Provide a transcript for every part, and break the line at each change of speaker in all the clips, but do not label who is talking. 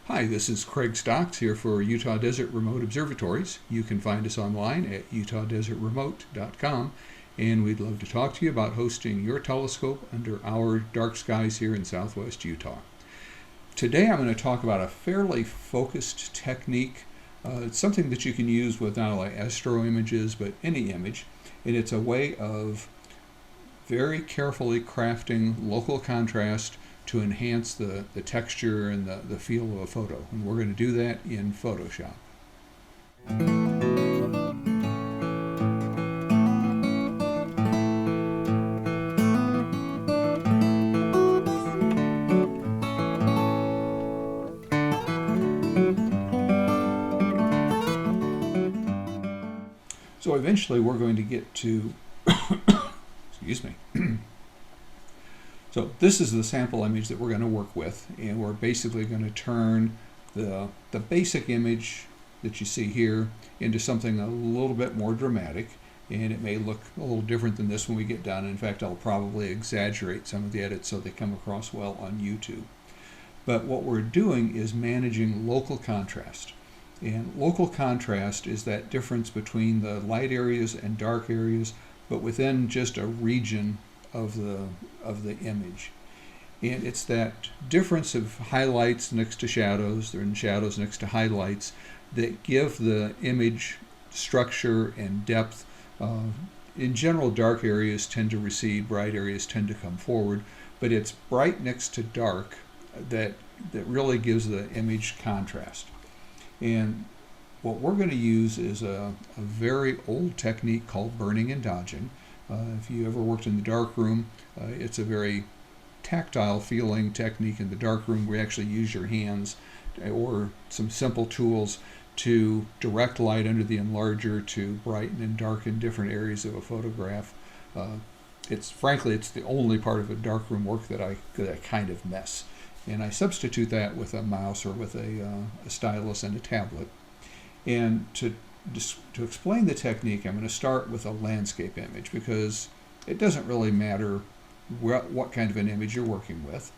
Hi, this is Craig Stocks here for Utah Desert Remote Observatories. You can find us online at utahdesertremote.com, and we'd love to talk to you about hosting your telescope under our dark skies here in southwest Utah. Today I'm going to talk about a fairly focused technique. It's something that you can use with not only Astro images, but any image, and it's a way of very carefully crafting local contrast to enhance the texture and the feel of a photo. And we're going to do that in Photoshop. So eventually we're going to get to, excuse me. So this is the sample image that we're going to work with, and we're basically going to turn the basic image that you see here into something a little bit more dramatic, and it may look a little different than this when we get done. In fact, I'll probably exaggerate some of the edits so they come across well on YouTube. But what we're doing is managing local contrast. And local contrast is that difference between the light areas and dark areas, but within just a region of the image. And it's that difference of highlights next to shadows, and shadows next to highlights, that give the image structure and depth. In general, dark areas tend to recede, bright areas tend to come forward, but it's bright next to dark that really gives the image contrast. And what we're going to use is a very old technique called burning and dodging. If you ever worked in the darkroom, it's a very tactile feeling technique in the darkroom where you actually use your hands or some simple tools to direct light under the enlarger to brighten and darken different areas of a photograph. Frankly, it's the only part of a darkroom work that I kind of mess. And I substitute that with a mouse or with a stylus and a tablet. And to explain the technique, I'm going to start with a landscape image because it doesn't really matter what kind of an image you're working with.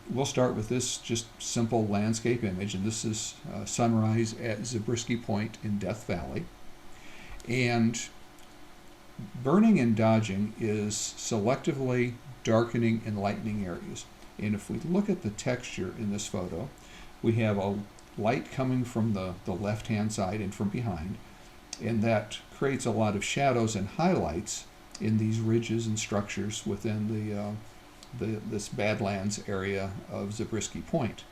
We'll start with this just simple landscape image, and this is sunrise at Zabriskie Point in Death Valley. And burning and dodging is selectively darkening and lightening areas. And if we look at the texture in this photo, we have a light coming from the left-hand side and from behind, and that creates a lot of shadows and highlights in these ridges and structures within this Badlands area of Zabriskie Point.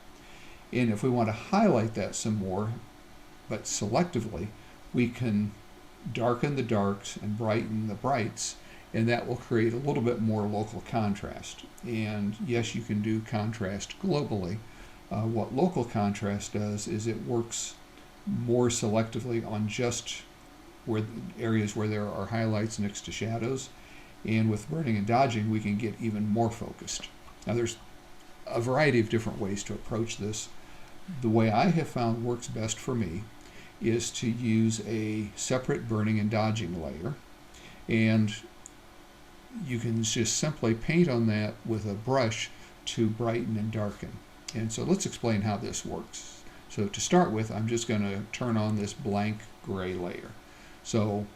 And if we want to highlight that some more, but selectively, we can darken the darks and brighten the brights, and that will create a little bit more local contrast. And yes, you can do contrast globally. What local contrast does is it works more selectively on just areas where there are highlights next to shadows. And with burning and dodging, we can get even more focused. Now, there's a variety of different ways to approach this. The way I have found works best for me is to use a separate burning and dodging layer, and you can just simply paint on that with a brush to brighten and darken. And so let's explain how this works. So to start with, I'm just going to turn on this blank gray layer. So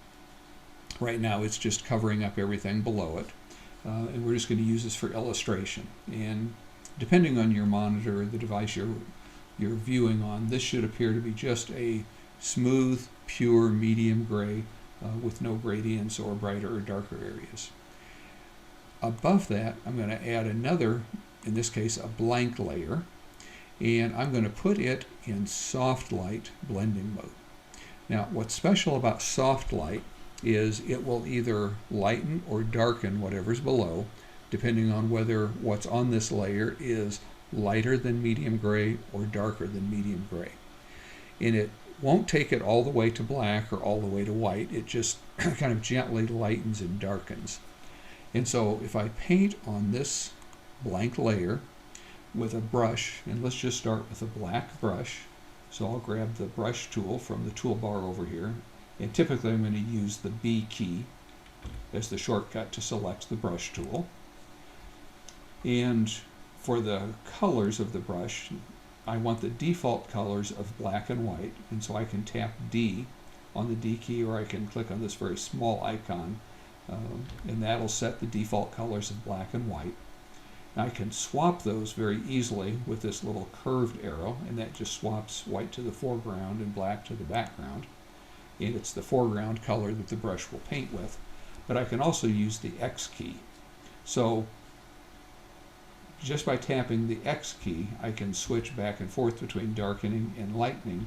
right now it's just covering up everything below it. And we're just going to use this for illustration. And depending on your monitor, the device you're viewing on, this should appear to be just a smooth, pure, medium gray with no gradients or brighter or darker areas. Above that, I'm going to add another, in this case, a blank layer, and I'm going to put it in soft light blending mode. Now, what's special about soft light is it will either lighten or darken whatever's below, depending on whether what's on this layer is lighter than medium gray or darker than medium gray. And it won't take it all the way to black or all the way to white. It just kind of gently lightens and darkens. And so if I paint on this blank layer with a brush, and let's just start with a black brush. So I'll grab the brush tool from the toolbar over here, and typically I'm going to use the B key as the shortcut to select the brush tool. And for the colors of the brush, I want the default colors of black and white, and so I can tap D on the D key, or I can click on this very small icon, and that'll set the default colors of black and white. And I can swap those very easily with this little curved arrow, and that just swaps white to the foreground and black to the background. And it's the foreground color that the brush will paint with. But I can also use the X key. So just by tapping the X key, I can switch back and forth between darkening and lightening,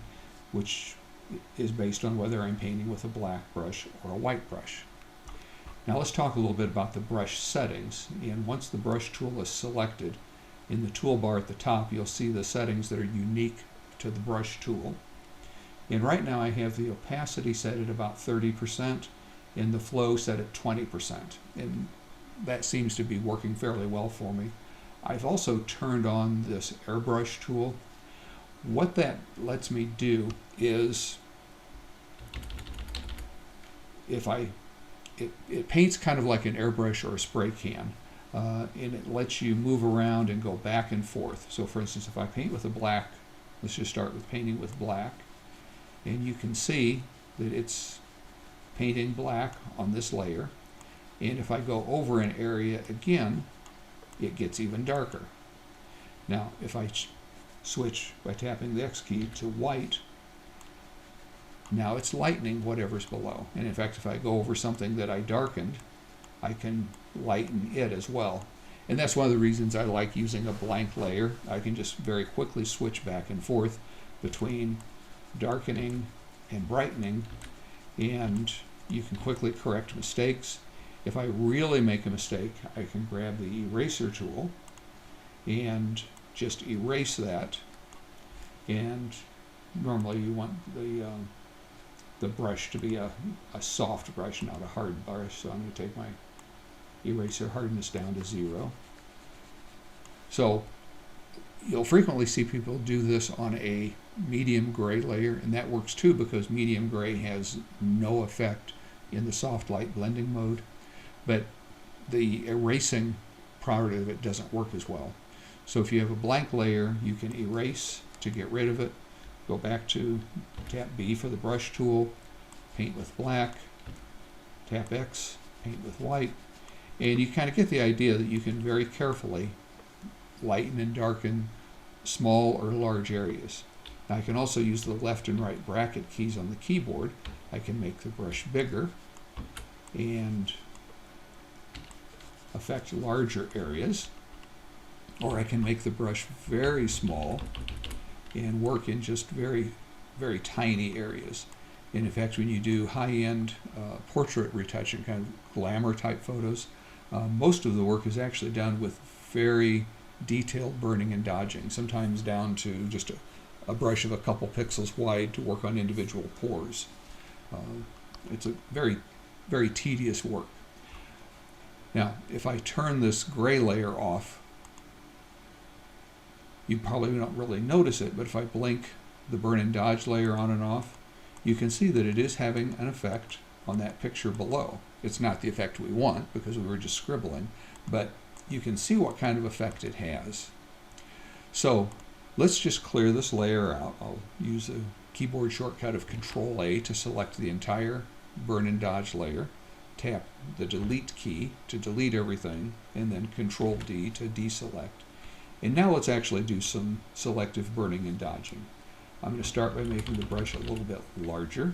which is based on whether I'm painting with a black brush or a white brush. Now let's talk a little bit about the brush settings. And once the brush tool is selected, in the toolbar at the top, you'll see the settings that are unique to the brush tool. And right now I have the opacity set at about 30% and the flow set at 20%. And that seems to be working fairly well for me. I've also turned on this airbrush tool. What that lets me do is, it paints kind of like an airbrush or a spray can, and it lets you move around and go back and forth. So for instance, if I paint with a black, let's just start with painting with black, and you can see that it's painting black on this layer. And if I go over an area again, it gets even darker. Now, if I switch by tapping the X key to white, now it's lightening whatever's below. And in fact, if I go over something that I darkened, I can lighten it as well. And that's one of the reasons I like using a blank layer. I can just very quickly switch back and forth between darkening and brightening, and you can quickly correct mistakes. If I really make a mistake, I can grab the eraser tool and just erase that. And normally you want the brush to be a soft brush, not a hard brush, so I'm going to take my eraser hardness down to 0. So you'll frequently see people do this on a medium gray layer, and that works too because medium gray has no effect in the soft light blending mode, but the erasing part of it doesn't work as well. So if you have a blank layer, you can erase to get rid of it, go back to tap B for the brush tool, paint with black, tap X, paint with white, and you kind of get the idea that you can very carefully lighten and darken small or large areas. Now I can also use the left and right bracket keys on the keyboard. I can make the brush bigger and affect larger areas, or I can make the brush very small and work in just very, very tiny areas. And in fact, when you do high-end portrait retouching, kind of glamour type photos, most of the work is actually done with very detailed burning and dodging, sometimes down to just a brush of a couple pixels wide to work on individual pores. It's a very, very tedious work. Now, if I turn this gray layer off, you probably don't really notice it, but if I blink the burn and dodge layer on and off, you can see that it is having an effect on that picture below. It's not the effect we want because we were just scribbling, but you can see what kind of effect it has. So let's just clear this layer out. I'll use a keyboard shortcut of Control-A to select the entire burn and dodge layer, tap the delete key to delete everything, and then Control-D to deselect. And now let's actually do some selective burning and dodging. I'm going to start by making the brush a little bit larger.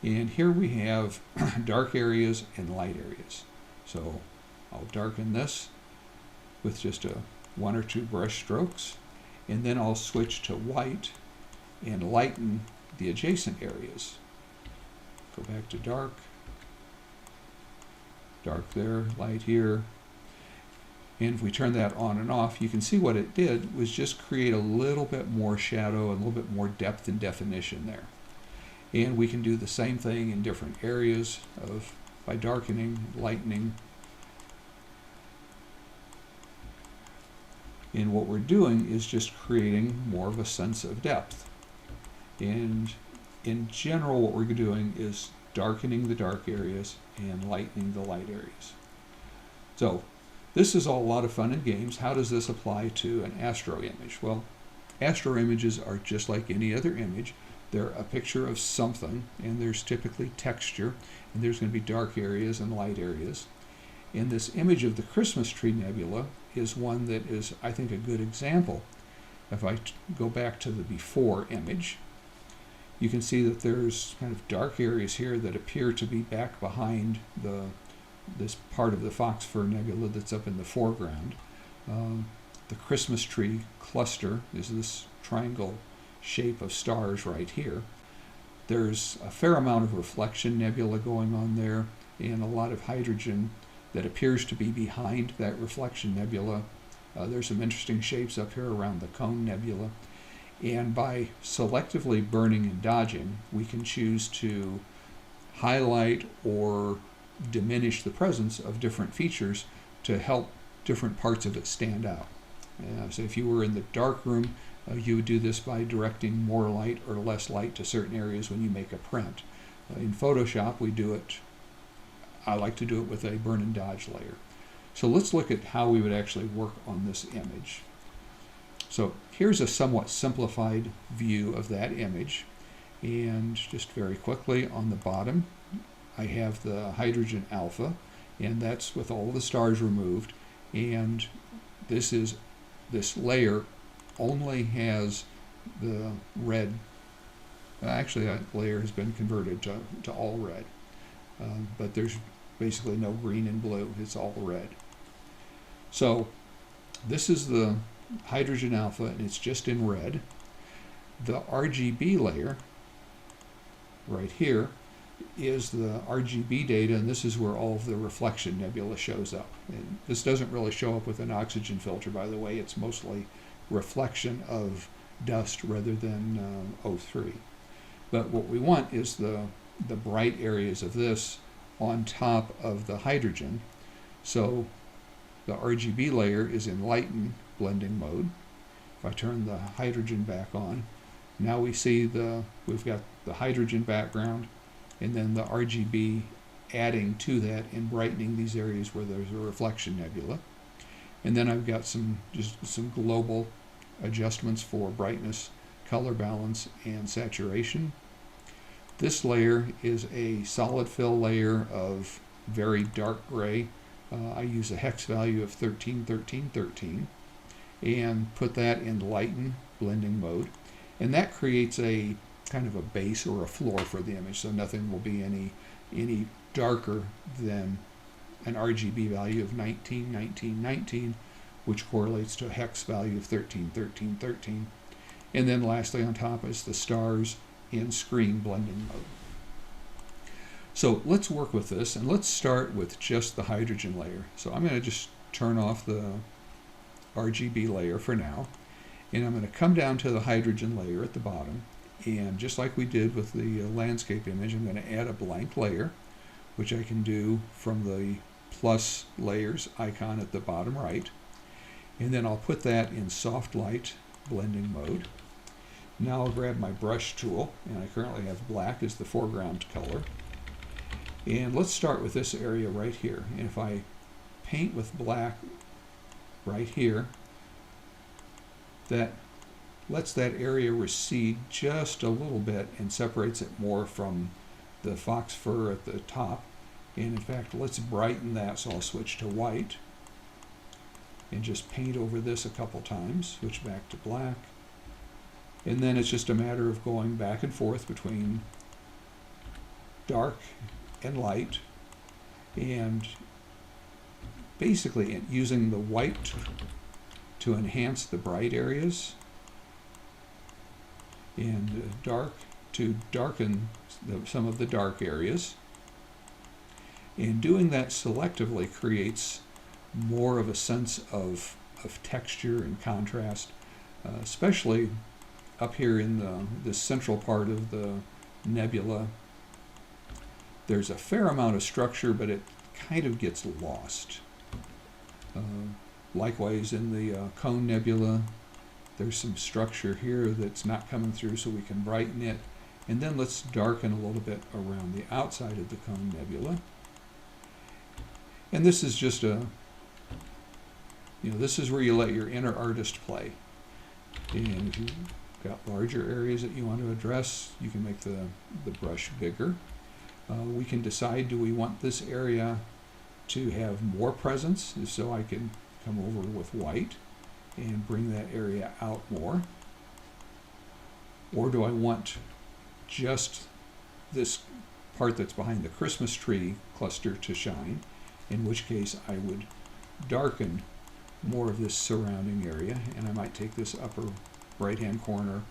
And here we have dark areas and light areas. So I'll darken this with just 1 or 2 brush strokes, and then I'll switch to white and lighten the adjacent areas. Go back to dark, dark there, light here. And if we turn that on and off, you can see what it did was just create a little bit more shadow and a little bit more depth and definition there. And we can do the same thing in different areas by darkening, lightening. And what we're doing is just creating more of a sense of depth. And in general, what we're doing is darkening the dark areas and lightening the light areas. So this is all a lot of fun and games. How does this apply to an Astro image? Well, Astro images are just like any other image. They're a picture of something, and there's typically texture, and there's going to be dark areas and light areas. And this image of the Christmas tree nebula is one that is, I think, a good example. If I go back to the before image, you can see that there's kind of dark areas here that appear to be back behind this part of the Fox Fir Nebula that's up in the foreground. The Christmas tree cluster is this triangle shape of stars right here. There's a fair amount of reflection nebula going on there, and a lot of hydrogen that appears to be behind that reflection nebula. There's some interesting shapes up here around the Cone Nebula. And by selectively burning and dodging, we can choose to highlight or diminish the presence of different features to help different parts of it stand out. So if you were in the dark room, you would do this by directing more light or less light to certain areas when you make a print. In Photoshop, I like to do it with a burn and dodge layer. So let's look at how we would actually work on this image. So here's a somewhat simplified view of that image. And just very quickly on the bottom, I have the hydrogen alpha, and that's with all the stars removed. And this layer only has the red. Actually, that layer has been converted to all red. But there's basically no green and blue. It's all red. So this is the hydrogen alpha, and it's just in red. The RGB layer right here is the RGB data, and this is where all of the reflection nebula shows up. And this doesn't really show up with an oxygen filter, by the way. It's mostly reflection of dust rather than O3. But what we want is the bright areas of this on top of the hydrogen. So the RGB layer is in lighten blending mode. If I turn the hydrogen back on, now we see we've got the hydrogen background and then the RGB adding to that and brightening these areas where there's a reflection nebula. And then I've got some global adjustments for brightness, color balance, and saturation. This layer is a solid fill layer of very dark gray. I use a hex value of 131313 and put that in lighten blending mode. And that creates a kind of a base or a floor for the image, so nothing will be any darker than an RGB value of 19, 19, 19, which correlates to a hex value of 13, 13, 13. And then lastly on top is the stars in screen blending mode. So let's work with this, and let's start with just the hydrogen layer. So I'm going to just turn off the RGB layer for now, and I'm going to come down to the hydrogen layer at the bottom, and just like we did with the landscape image, I'm going to add a blank layer, which I can do from the plus layers icon at the bottom right, and then I'll put that in soft light blending mode. Now I'll grab my brush tool, and I currently have black as the foreground color. And let's start with this area right here. And if I paint with black right here, that lets that area recede just a little bit and separates it more from the fox fir at the top. And in fact, let's brighten that, so I'll switch to white and just paint over this a couple times, switch back to black. And then it's just a matter of going back and forth between dark and light, and basically using the white to enhance the bright areas and dark to darken some of the dark areas. And doing that selectively creates more of a sense of texture and contrast, especially up here in the central part of the nebula. There's a fair amount of structure, but it kind of gets lost. Likewise, in the Cone Nebula, there's some structure here that's not coming through, so we can brighten it. And then let's darken a little bit around the outside of the Cone Nebula. And this is just this is where you let your inner artist play. And if you've got larger areas that you want to address, you can make the brush bigger. We can decide, do we want this area to have more presence? If so, I can come over with white and bring that area out more. Or do I want just this part that's behind the Christmas tree cluster to shine, in which case I would darken more of this surrounding area, and I might take this upper right hand corner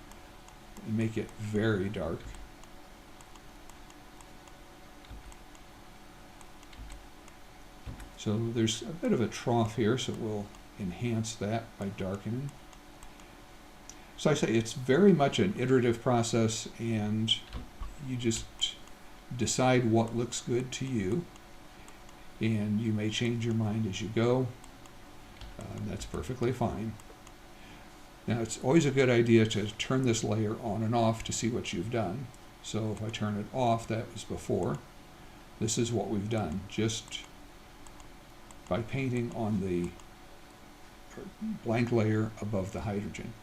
and make it very dark. So there's a bit of a trough here, so we'll enhance that by darkening. So I say it's very much an iterative process, and you just decide what looks good to you, and you may change your mind as you go. That's perfectly fine. Now, it's always a good idea to turn this layer on and off to see what you've done. So if I turn it off, that was before. This is what we've done, just by painting on the blank layer above the hydrogen.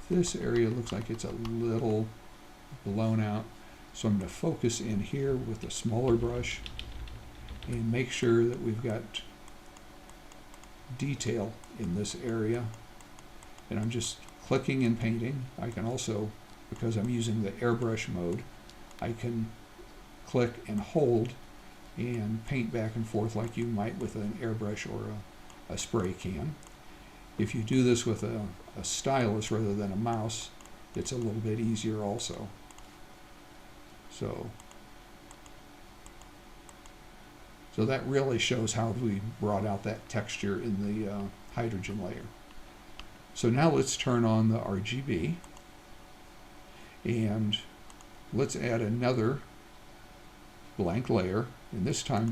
This area looks like it's a little blown out, so I'm going to focus in here with a smaller brush and make sure that we've got detail in this area. And I'm just clicking and painting. I can also, because I'm using the airbrush mode, I can click and hold and paint back and forth like you might with an airbrush or a spray can. If you do this with a stylus rather than a mouse, it's a little bit easier also. So that really shows how we brought out that texture in the hydrogen layer. So now let's turn on the RGB, and let's add another blank layer, and this time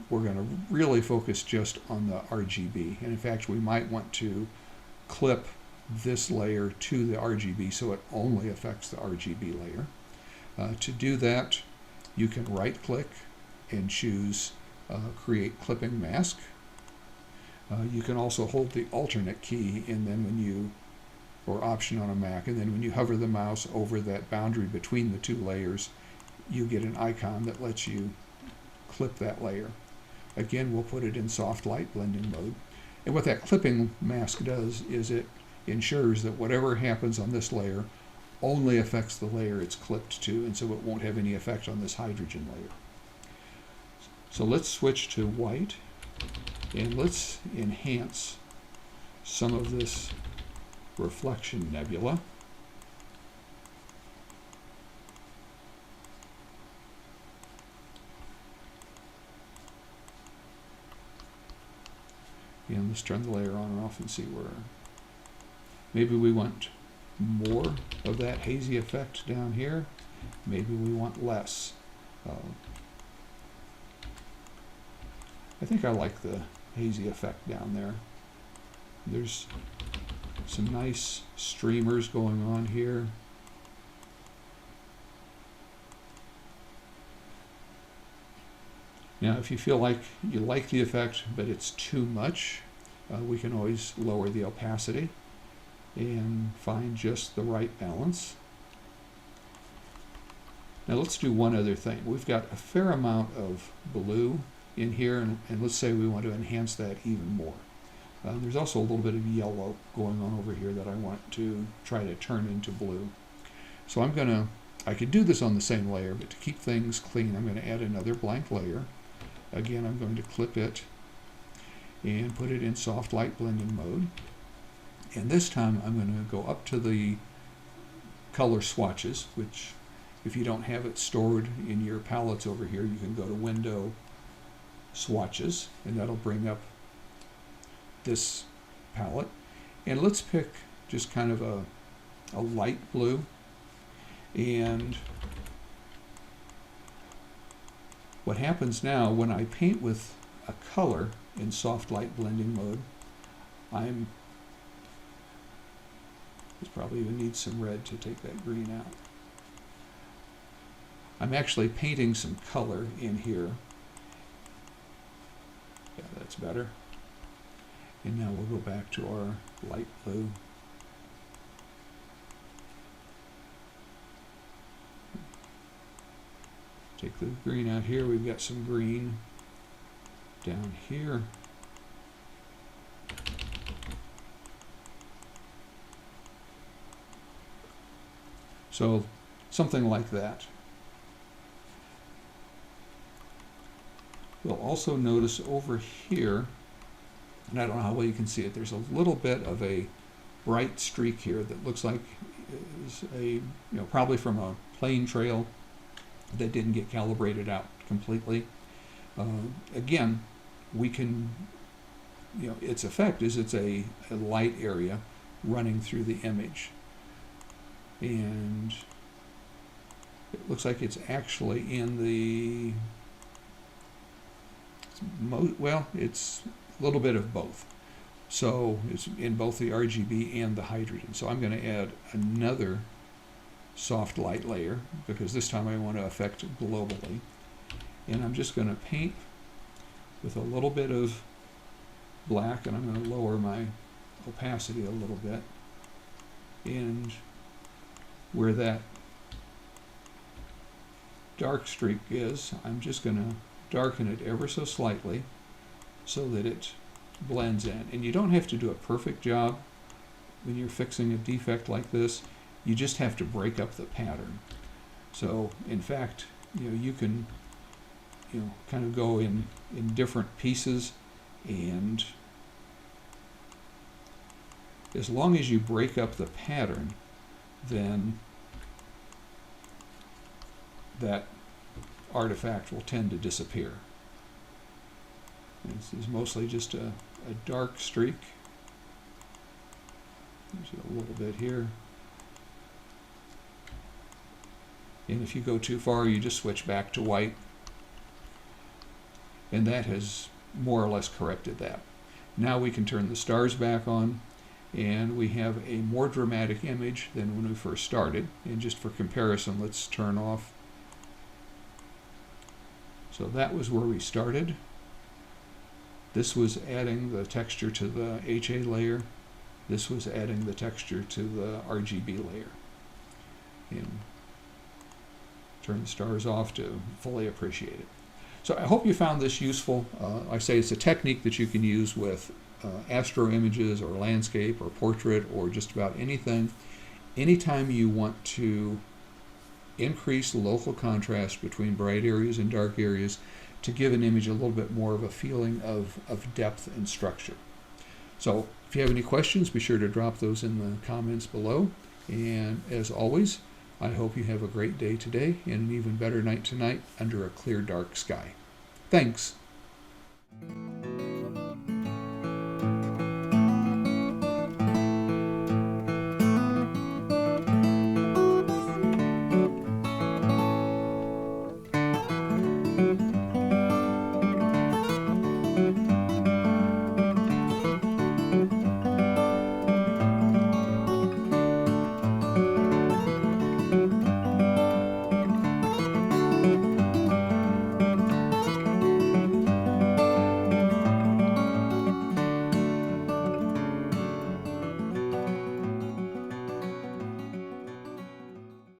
we're going to really focus just on the RGB. And in fact, we might want to clip this layer to the RGB so it only affects the RGB layer. To do that, you can right click and choose Create Clipping Mask. You can also hold the alternate key, and then or option on a Mac, and then when you hover the mouse over that boundary between the two layers, you get an icon that lets you clip that layer. Again, we'll put it in soft light blending mode. And what that clipping mask does is it ensures that whatever happens on this layer only affects the layer it's clipped to, and so it won't have any effect on this hydrogen layer. So let's switch to white, and let's enhance some of this reflection nebula. And let's turn the layer on and off and see where maybe we want more of that hazy effect down here. Maybe we want less. I think I like the hazy effect down there. There's some nice streamers going on here. Now, if you feel like you like the effect, but it's too much, we can always lower the opacity and find just the right balance. Now let's do one other thing. We've got a fair amount of blue in here, and let's say we want to enhance that even more. There's also a little bit of yellow going on over here that I want to try to turn into blue. So I could do this on the same layer, but to keep things clean, I'm going to add another blank layer. Again, I'm going to clip it and put it in soft light blending mode. And this time I'm going to go up to the color swatches, which if you don't have it stored in your palettes over here, you can go to Window, Swatches, and that'll bring up this palette. And let's pick just kind of a light blue. And what happens now when I paint with a color in soft light blending mode, this probably even needs some red to take that green out. I'm actually painting some color in here. Yeah, that's better. And now we'll go back to our light blue. Take the green out here. We've got some green down here. So something like that. You'll also notice over here, and I don't know how well you can see it, there's a little bit of a bright streak here that looks like is probably from a plane trail that didn't get calibrated out completely. Again, we can, its effect is it's a light area running through the image. And it looks like it's actually in the, it's a little bit of both. So it's in both the RGB and the hydrogen. So I'm going to add another soft light layer because this time I want to affect globally. And I'm just going to paint with a little bit of black, and I'm going to lower my opacity a little bit. And where that dark streak is, I'm just going to darken it ever so slightly so that it blends in. And you don't have to do a perfect job when you're fixing a defect like this. You just have to break up the pattern. So in fact, you can kind of go in different pieces, and as long as you break up the pattern, then that artifact will tend to disappear. This is mostly just a dark streak. There's a little bit here. And if you go too far, you just switch back to white. And that has more or less corrected that. Now we can turn the stars back on, and we have a more dramatic image than when we first started. And just for comparison, let's turn off. So that was where we started. This was adding the texture to the HA layer. This was adding the texture to the RGB layer. And turn the stars off to fully appreciate it. So I hope you found this useful. I say it's a technique that you can use with Astro images or landscape or portrait or just about anything. Anytime you want to increase local contrast between bright areas and dark areas to give an image a little bit more of a feeling of depth and structure. So if you have any questions, be sure to drop those in the comments below. And as always, I hope you have a great day today and an even better night tonight under a clear, dark sky. Thanks.